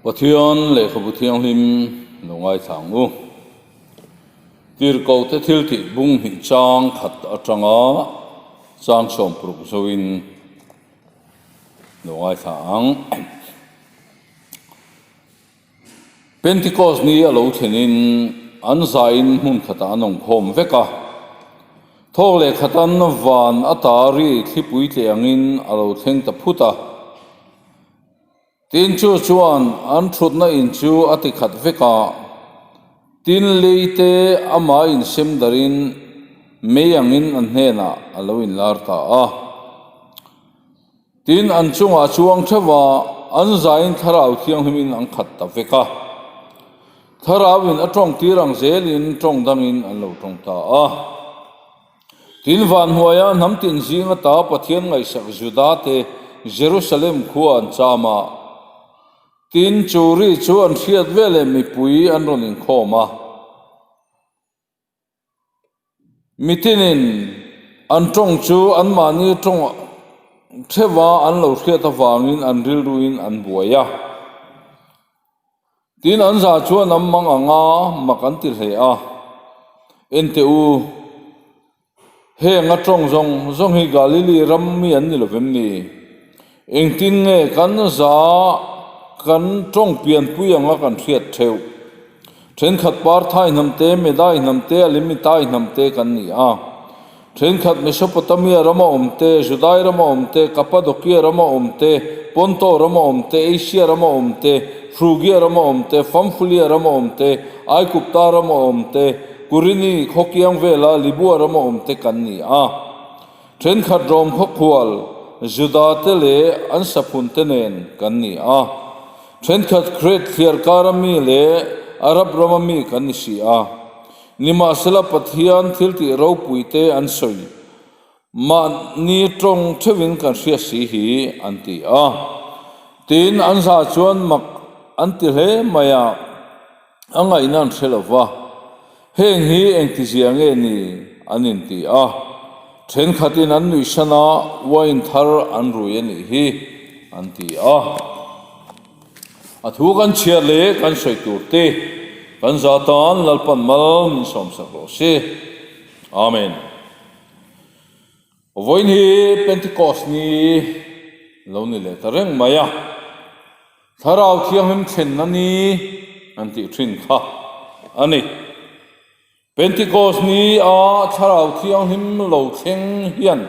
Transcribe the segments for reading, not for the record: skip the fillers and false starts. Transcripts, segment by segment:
Pathian le khabuthiang him nongai thangu tir ko te thil ti bung hi chang khat atanga chang som pruk zoin nongai thang Penticost ni alo thenin an zain hun khata anong khom veka thok le khatan van atari thipui tleangin alo thleng ta phuta tin chu chuan an thutna in chu ati khat veka tin leite ama in sem darin meyangin an hena alo in lar ta a tin an chunga chuang thewa an zain tharau thiang himin an khat ta veka tharawin atong tirang zelin tong dangin an lo tong ta a tin van huaya namtin zinga ta pathian ngai sak juda te Jerusalem khuan chama tin churi chuan thiat vele mi pui an ronin khoma mitinin an tong chu an mani tong thewa an lo thiat awangin an rilruin an buaya tin an za chuan an mang anga makan tir he a NTU he nga tong zong hi Galilee ram mi an ni lovem ni engtin nge kan za kan tong pian pui anga kan thiat theu then khat par thai namte medai namte limitai namte kan ni a then khat Mesopotamia rama omte Judai rama omte Cappadocia rama omte Ponto rama omte Asia rama omte Phrygia rama omte Pamphylia rama omte Aigupta rama omte Kurini khokiang vela Libua rama omte kan ni a then khat rom khokhual Juda te le an sapun tenen kan ni a then khat Crete thiar karami le Arab ramami kan ni si a nima sela pathian thilti ro puite an soi ma ni trong thewin kan ria si hi anti a tin an za chuan mak anti he maya angai nan Thlarauva heng hi engti ziange ni anin ti a then khatin an nui sana wain thar an rui ani hi anti a athu kan chia le kan soi turte kan zatan lalpan mal som saklo se amen voin hi Penticost ni lo ni le tareng maya tharau thiang him chen nani anti thin kha ani Penticost ni a tharau thiang him lo thleng hian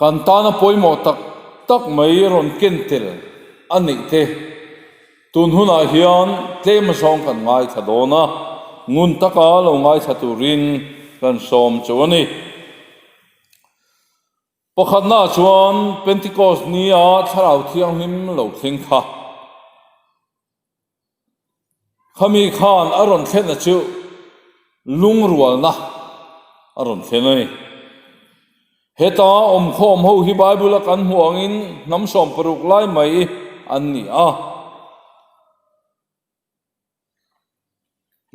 kan tana poimo tak mai ron kentel ani te tun huna hian tlem song kan ngai thadona ngun taka lo ngai thaturin kan som chawani pakhatna chuan Penticost ni a tharau thiang him lo thleng kha khami khan aron thena chu lungrualna aron thenai heta khom ho hi Bible kan huangin nam som paruk lai mai anni a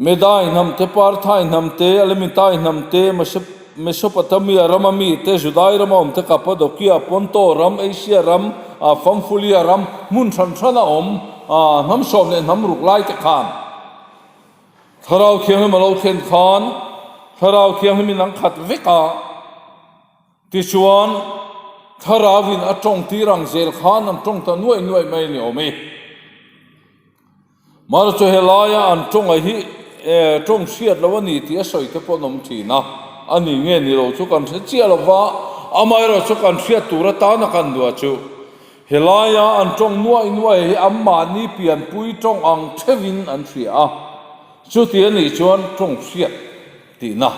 medai namte parthai namte alimitai namte Mesopotamia ramami te Judai ramam te Cappadocia Ponto ram Asia ram Pamphylia ram mun than om nam som le nam ruk lai te khan tharau thiang him lo thlen khan tharau thiang him nang khat veka ti chuan tharawin atong tirang zel khan am tong ta nuai mai ni omi mar chu helaya an tong a hi tong siat lawani ti a soi te ponom thina ani nge ni lo chu kan chia lova amai ro chu kan thria tura ta na kan dua chu helaya an tong nuai amma ni pian pui tong ang thevin an thria chu ti ani chuan tong siat ti na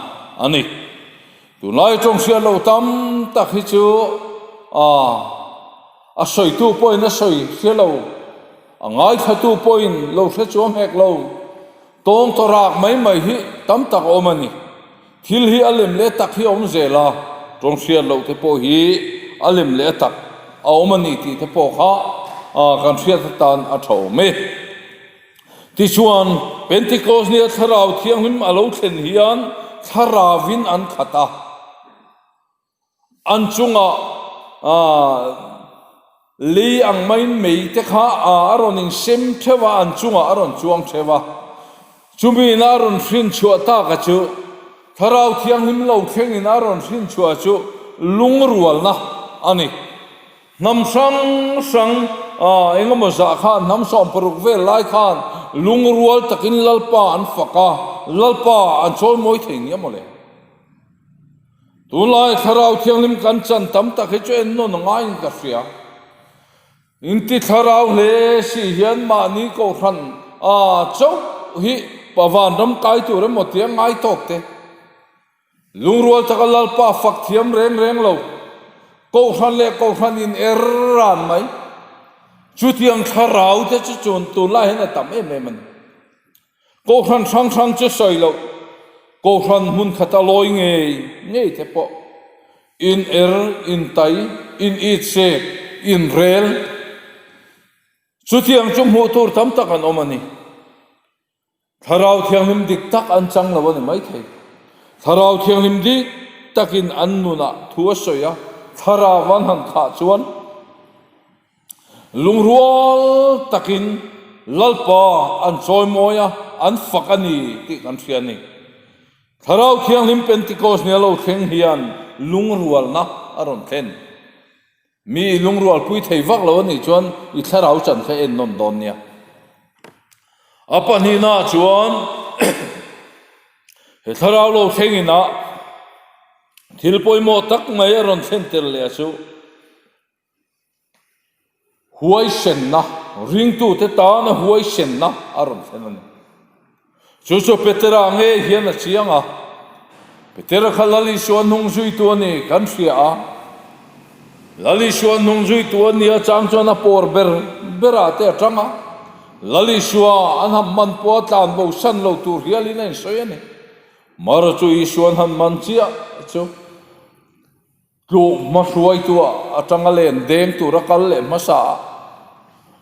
ani tunai tong siat lo tam tak hi chu a soi tu point a soi sialo angai khatu point lo se chuang hek lo tong torak mai hi tam tak omani thil hi alim le tak hi om zela tong siat lo te po hi alim le tak a omani ti te po kha kan siat tan a tho me ti chuan Penticost ni tharau thiang him alo thlen hian tharawin an khata an chunga li ang main mei te kha aroning sem thewa an chunga aron chuang thewa chumi na ron hrin chua ta ka chu tharau thiang him lo theng in aron hrin chua chu lung rual na ani nam sang sang engemaw za khan nam som paruk vel lai khan lung rual takin lalpa an faka lalpa an chol moi theng ya mole tunlai tharau thiang lim kan chan tam ta khe chu en no ngai ka sia inti tharau le si hian ma ni ko khan chau hi pawan ram kai tu ram mo tiang ngai tok te lung rual takal lalpa fak thiam reng reng lo ko khan in erran mai chu tiang tharau te chu chun tu lai hen tam em em ko khan sang chu soi lo ko khan mun khata loi ngei te po in in tai in it se in rel chu tiang chu mu tur tam tak an omani tharau thiang lim dik tak an chang lo ni mai thei tharau thiang lim dik takin an nuna thua soya Thlarauvan han kha chuan lungrual takin lalpa an choi moya an fakani ti kan fiani tharau thiang lim Penticost ne lo theng hian lungrual na aron thlen mi lungrual pui thei vak lo ni chuan I tharau chan kha en non don nia apani na chuan he tharau lo theng ina thilpoi mo tak mai aron thenter le chu huai sen na ring tu te ta na huai sen na aron thenan chu petera nge hian a chianga petera khalali suan hung zui tu ni kan sia a lali suan hung zui tu ni a chang chuan a por bera te atanga lali suwa an ham man po tlan bo san lo tur hiali nen soyani mar chu I suan han man chia chu lu ma suai tu atanga len deng tu rakal le masa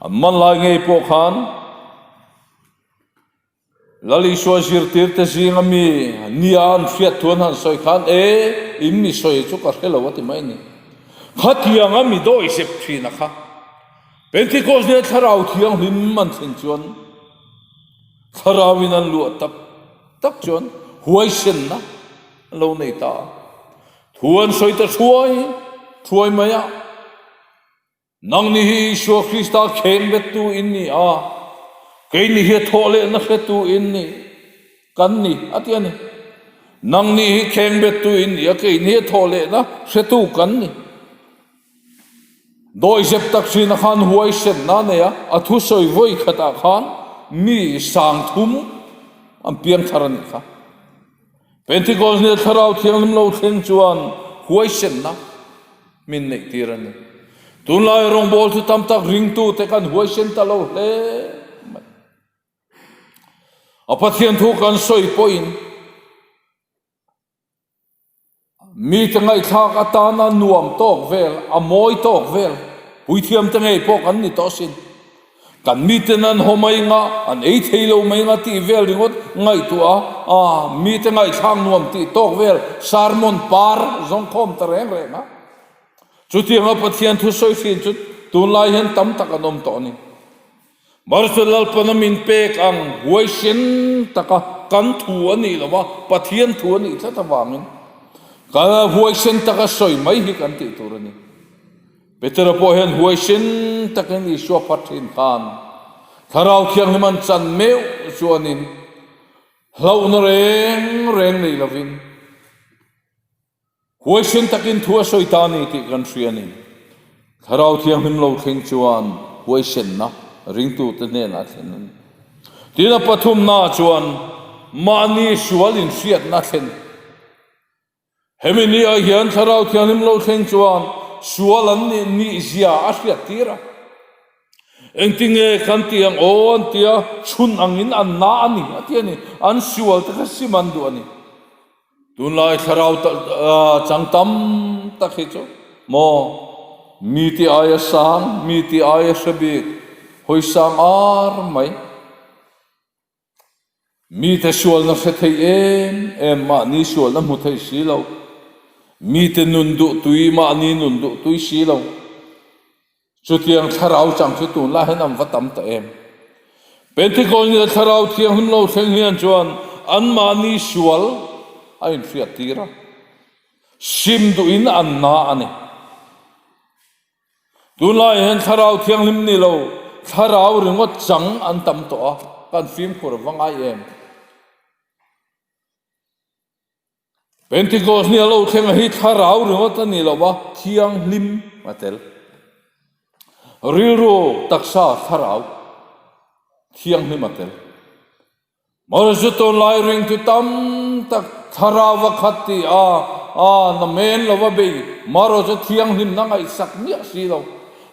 man lai ngei po khan lali suwa zir tir te zinga mi nian fiat tuan han soi khan imni soi chu ka helo wati mai ni khatiang ami do isep thina kha Penticost ne tharau thiang him man thin chuan tharawin an lu tak chuan huai sen na lo nei ta thuan soi ta thuai maya nang ni hi Isua Krista kheng bet tu in ni ke ni he thole na khe tu in ni kan ni atiani nang ni hi kheng bet tu in ni ke ni he thole na khe tu kan ni doi zep tak sin khan huai sen na ne ya athu soi voi khata khan mi sang thum am pian tharan kha Penticost ne tharau thiang lim lo theng chuan huai sen na min nei tirani tunlai rong bol tu tam tak ring tu te kan huai sen ta lo hle apathian thu kan soi poin mi te ngai thak atana nuam tok vel amoi tok vel puithiam te ngai po kan ni to sin kan mi te nan homai nga an ei theilo mai nga ti vel ringot ngai tu mi te ngai thang nuam ti tok vel sarmon par zong khom ta reng nga chu ti nga pathian thu soi fin chu tunlai hen tam tak anom to ni marsulal panamin pek ang huai sen taka kan thu ani lawa pathian thu ani thata wangin kala huai sen taka soi mai hi kan ti turani petera po hen huai sen takin Isua pathin khan tharau thiang himan chan meu chuanin hlau na reng nei lovin huai sen takin thua soi ta ni ti kan hriani tharau thiang him lo theng chuan huai sen na ring tu te ne na thlen tina pathum na chuan mani sualin hriat na thlen hemini a hian tharau thiang him lo theng chuan sualan ni zia a hriat tira engtinge kan tiang an tia chun angin an na ani atiani an sual te ka siman du ani tunlai tharau changtam ta khicho mo mi ti aya sang mi ti aya sabik hoi sang ar mai mi te sual na se thei em ma ni sual na mu thei si lo mi te nun du tui ma ni nun du tui si lo chu tiang Thlarau chang chu tu la hen am vatam ta em Penticost ni Thlarau thiang him lo thleng hian chuan an mani sual a in fiat tira sim du in an na ani tu lai hen Thlarau thiang lim ni lo Thlarau ringot chang an tam to a kan phim khur wangai em Penticost ni lo thleng hi Thlarau ringot ani lo ba thiang lim matel rilro taksa Thlarau thiang lim matel Marajuton lai ring tu tam tak Thlarauva khati na men lo be marajo thiang lim na ngai sak ni si lo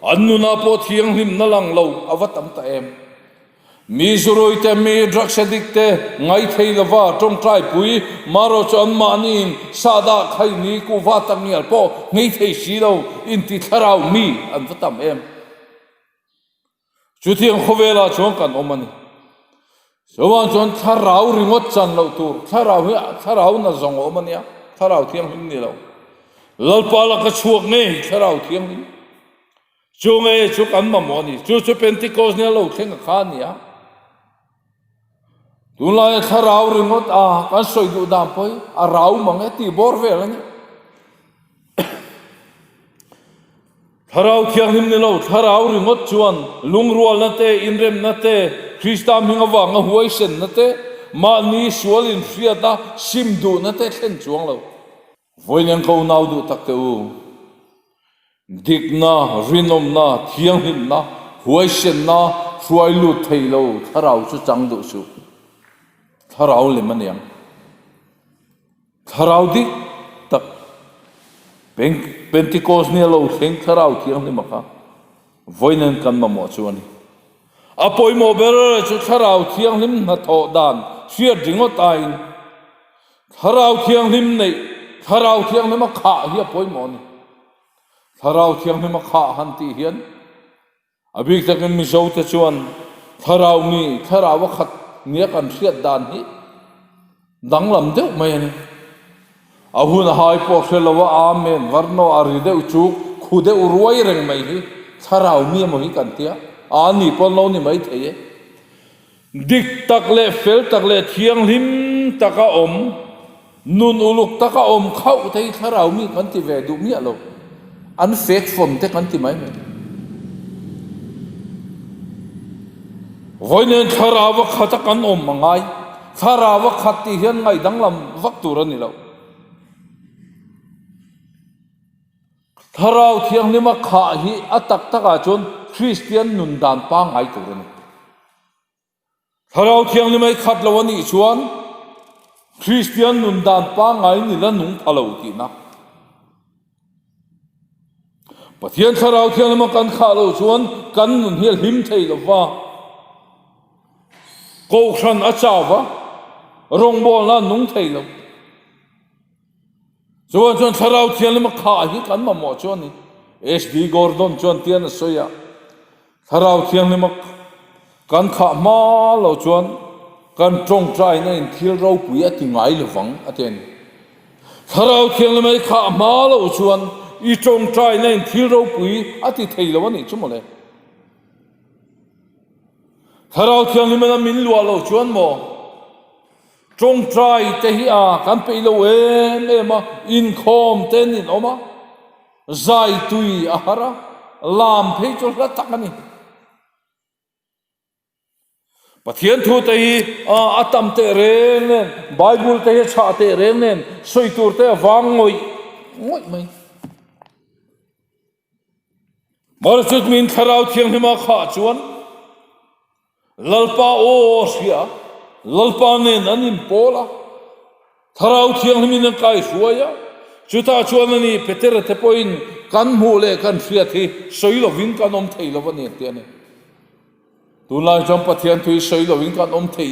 annu na po thiang lim na lang lo avatam ta em mi zuroi te mi drugs addict te ngai thei lova tong trai pui marajo an manin sada khai ni ku wa tam ni po ngai thei si lo in ti Thlarau mi an vatam em chu thiang khowela chong kan omani Sowan chon Thlarau ringot chan lo tur Thlarau na zong omania Thlarau thiang him ni lo lalpa la ka chuak nge Thlarau thiang him chu nge chu kan ma mo ni chu Penticost ne lo thleng kha nia tu la Thlarau ringot kan soi du dam poi a rau mang ti bor vel ani Thlarau thiang him ni lo Thlarau ringot chuan lungrual na te inrem na te Kristam hinga wanga huai sen na te ma ni sual in fiata sim du na te thlen chuang lo voilen ko nau du tak te u dik na rinom na thiang him na huai sen na huai lu thei lo Thlarau chu chang du su Thlarau le maniang Thlarau dik tak Penticost ni lo theng Thlarau thiang ni maka voinen kan ma mo chuani apoi mo ber chu Thlarau thiang lim na tho dan fiat ringot ain Thlarau thiang lim nei Thlarau thiang lim kha hi apoi mo ni Thlarau thiang lim kha han ti hian abik tak mi zo te chuan Thlarau khat nia kan fiat dan hi danglam deuh mai ani ahun hai po khelawa amen varno ari deuh chu khude uruai reng mai hi Thlarau mi mo hi kan tia ani pon lo ni mai thei dik tak le fel tak le thiang lim taka om nun uluk taka om khau thei Thlarau mi kan ti ve du mi alo an fake form te kan ti mai voinen Thlarauva khata kan om mangai Thlarauva khati hian ngai danglam vak tur ani lo Thlarau thiang lima kha hi atak taka chon Christian nun dan pa ngai tur ani Thlarau thiang limai khat lo ani chuan Christian nun dan pa ngai ni la nung phalo ti na pathian Thlarau thiang lima kan kha lo chuan kan nun hial him thei lo wa ko khan a chawa rong bol na nung thei lo chuan Thlarau thiang lima kha hi kan ma mo chuan ni SD Gordon chuan tian a soya Thlarau thiang lima kan kha ma lo chuan kan trong trai na in thil ro pui ati ngai lo wang aten Thlarau thiang limai kha ma lo chuan I trong trai na in thil ro pui ati thei lo ani chumole Thlarau thiang limai na min lua lo chuan mo trong trai te hi kan pe lo em in khom ten in oma zai tui ahara lam phei chol la takani pathian thu te hi atam te reng nen Bible te hi cha te reng nen soi tur te wang ngoi mai mar chut min Thlarau thiang hima kha chuan lalpa o sia lalpa nen anin pola Thlarau thiang himin kai suaya chuta chuan ani peter te poin kan mu le kan fia thi soi lo win kan om thei lo ani te ani tunai jom pathian thui soi lo win kan om thei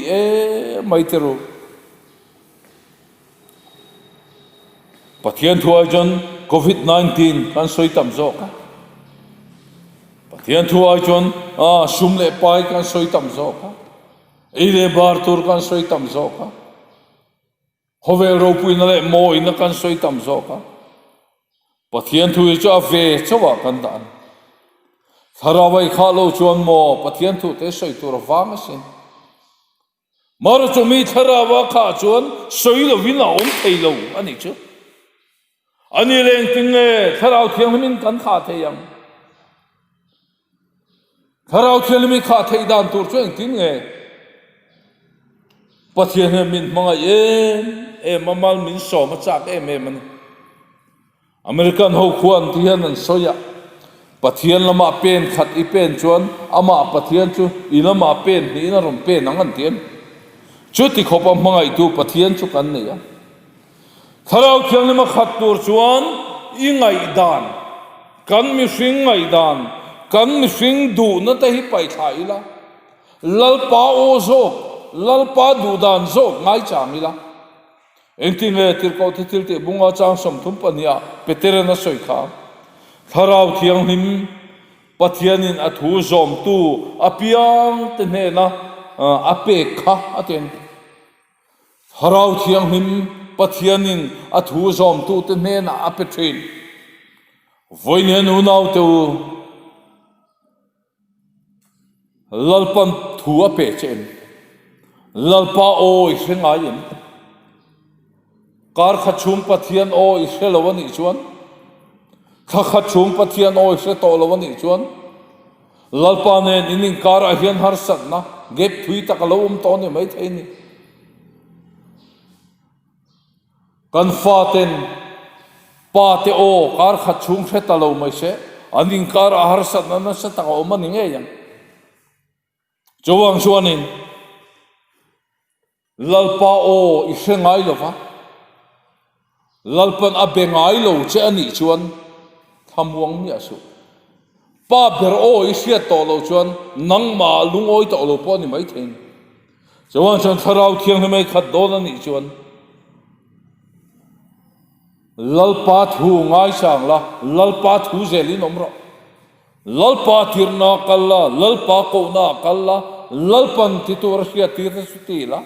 mai te ro pathian thuai jon COVID-19 kan soi tam zo ka pathian thuai jon sum le pai kan soi tam zo ka ile bar tur kan soi tam zo ka hovel ro pui na le mo in kan soi tam zo ka pathian thui cho ve chowa kan dan Thlarauva kha lo chuan mo pathian thu te soi tur wang sin mar chu mi Thlarauva kha chuan soi lo win a om thei lo ani chu ani leng ting nge Tharau thiang min kan kha the yang Tharau thiang mi kha thei dan tur chu ting nge pathian min manga mamal min so ma chak em ani American ho khuan thian an soya pathian lama pen khat I pen chuan ama pathian chu ilama pen ni na rom pen angan tian chu ti khopa mangai tu pathian chu kan ne ya Tharau thiang lama khat tur chuan I ngai dan kan mi hring ngai dan kan mi hring du na te hi pai thai la lalpa o zo lalpa du dan zo ngai changila engti nge tirko thil te bunga chang som thum pania petere na soi kha Tharau thiang him pathianin athu zom tu apiang te ne na ape kha aten Tharau thiang him pathianin athu zom tu te ne na ape thin voinen unau te lalpan thu ape chen lalpa oi hrengain kar khachum pathian oi hrelawani chuan khat chung pathian oi se to lawani chuan lalpa nen inin kar a hian har sat na gep thui tak lo to ni mai theini kan faten pa te o kar khat chung se ta lo mai se anin kar a har sat na sa ta o mani nge yang chowang chuanin lalpa o I hrengai lova lalpan a bengai lo che ani chuan thamuang mi asu pa ber o I hriat to lo chuan nangma lungoi to lo po ni mai thein chawang chuan Tharau thiang mai khat don ani chuan lalpa thu ngai sang la lalpa thu zelin omro lalpa tirna kalla lalpa ko na kalla lalpan titur hriat tir su ti la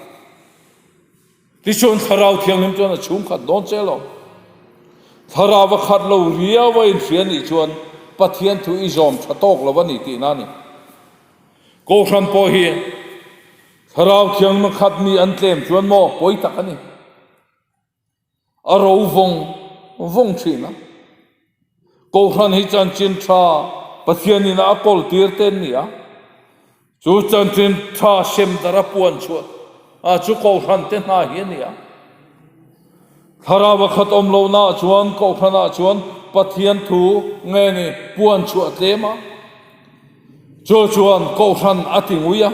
ti chuan Tharau thiang him chuan a chhum khat don chelo Tharauva khat lo ria wa in hrian ni chuan pathian thu I zom thatok lawani ti na ni ko hran po hi Tharau thiang ma khat mi an tlem chuan mo poi tak ani a ro vong thina ko hran hi chan chin tha pathian in a kol tir ten ni a chu chan chin tha sem dara puan chuan a chu ko hran te na hi ni a Tharauva khat om lo na chuan ko khrana chuan pathian thu nge ni puan chu atlema chuan ko hran atinguya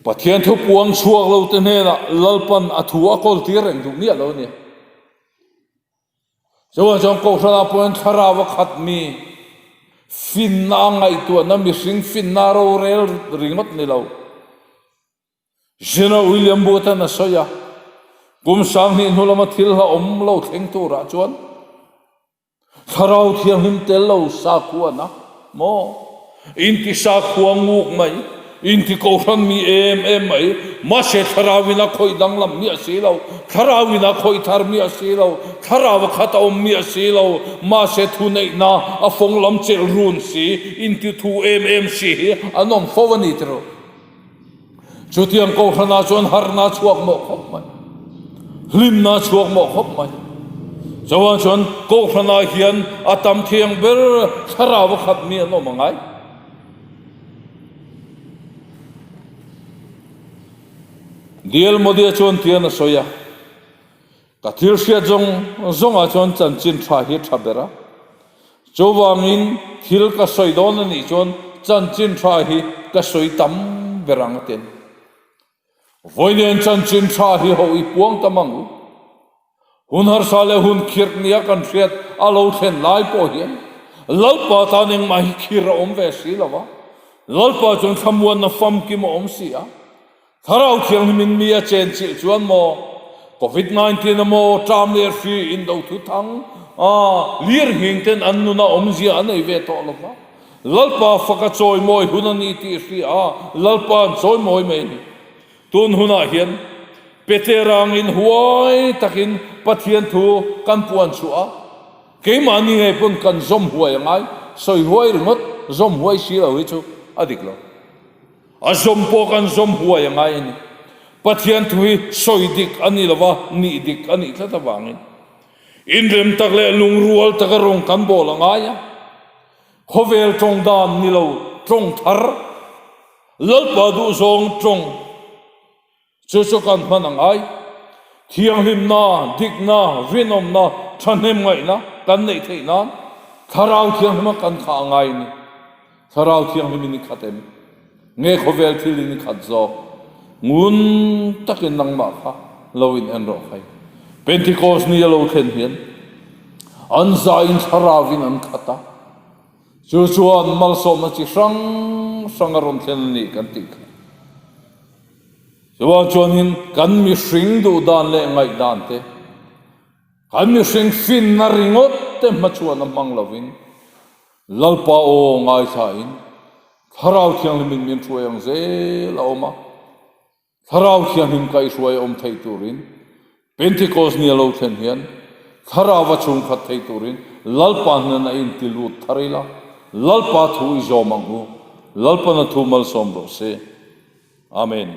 pathian thu puang chuak lo te ne na lalpan athu a kol tir reng du ni lo ni chuan ko hran puan Tharauva khat mi fin na ngai tu na mi hring fin na ro rel ringot ni lo Jena William Bota na soya kum sang ni nulama thil ha om lo theng tu ra chuan Tharau thiang him tel lo sa kuana mo in ti sa khuang nguk mai in ti ko hran mi em mai ma se Tharawina khoi danglam mi asilo Tharawina khoi thar mi asilo Tharauva khat om mi asilo ma se thu nei na a phong lam chel run si in ti thu em si anom fowani tro chutiang ko hana chuan harna chuak mo khop mai hlim na chuak mo khop mai chawan chuan ko hana hian atam thiang ber Tharauva khat mi no mangai dial modia chuan tian a soya ka thil sia zong a chuan chan chin tha hi thabera chowangin thil ka soi don ani chuan chan chin tha hi ka soi tam berang ten voinen chan chin tha hi ho I puang tamang hun har sale hun khirk nia kan hriat alo thlen lai po hian lalpa ta ning ma hi khira om ve si lawa lalpa chon thamuan na fam ki mo om si a Tharau thiang min mi a chen chil chuan mo COVID-19 mo tram ler fi in do thu thang lir hing ten an nu na om zia an ei ve to lawa lalpa faka choi moi hunani ti fi lalpa choi moi me ni tun huna hian peterang in huai takin pathian thu kan puan chu a cái mà ni ngay pun kan zom huai ngai soi huai ringot zom huai si lo hi chu adik lo a zom po kan zom huai ngai ni pathian thui soi dik ani lova ni dik ani thata wangin in rem tak le lung rual tak rong kan bol ngai ya khovel tong dan ni lo tong thar lal pa du zong tong chu chu kan man ngai thiang lim na dik na vinom na thanem ngai na kan nei thei na tharau thiang ma kan kha ngai ni tharau thiang mi ni khatem nge khovel thil ni khat zo ngun takin nang ma kha loin an ro khai Penticost ni lo khen hian an zain tharawin an khata chu chuan mal som ma chi sang sang ron thlen ni kan ti chuan hin kan mi hring du dan le ngai dan te kan mi hring fin na ringot te ma chuan am mang lovin lalpa o ngai thain tharau thiang min min thuang ze la oma tharau thiang him kai suai om thei turin Penticost ni lo then hian Thlarauva chung khat thei turin lalpa na in tilut tharila lalpa thu zo mangu lalpa na thu mal som ro se amen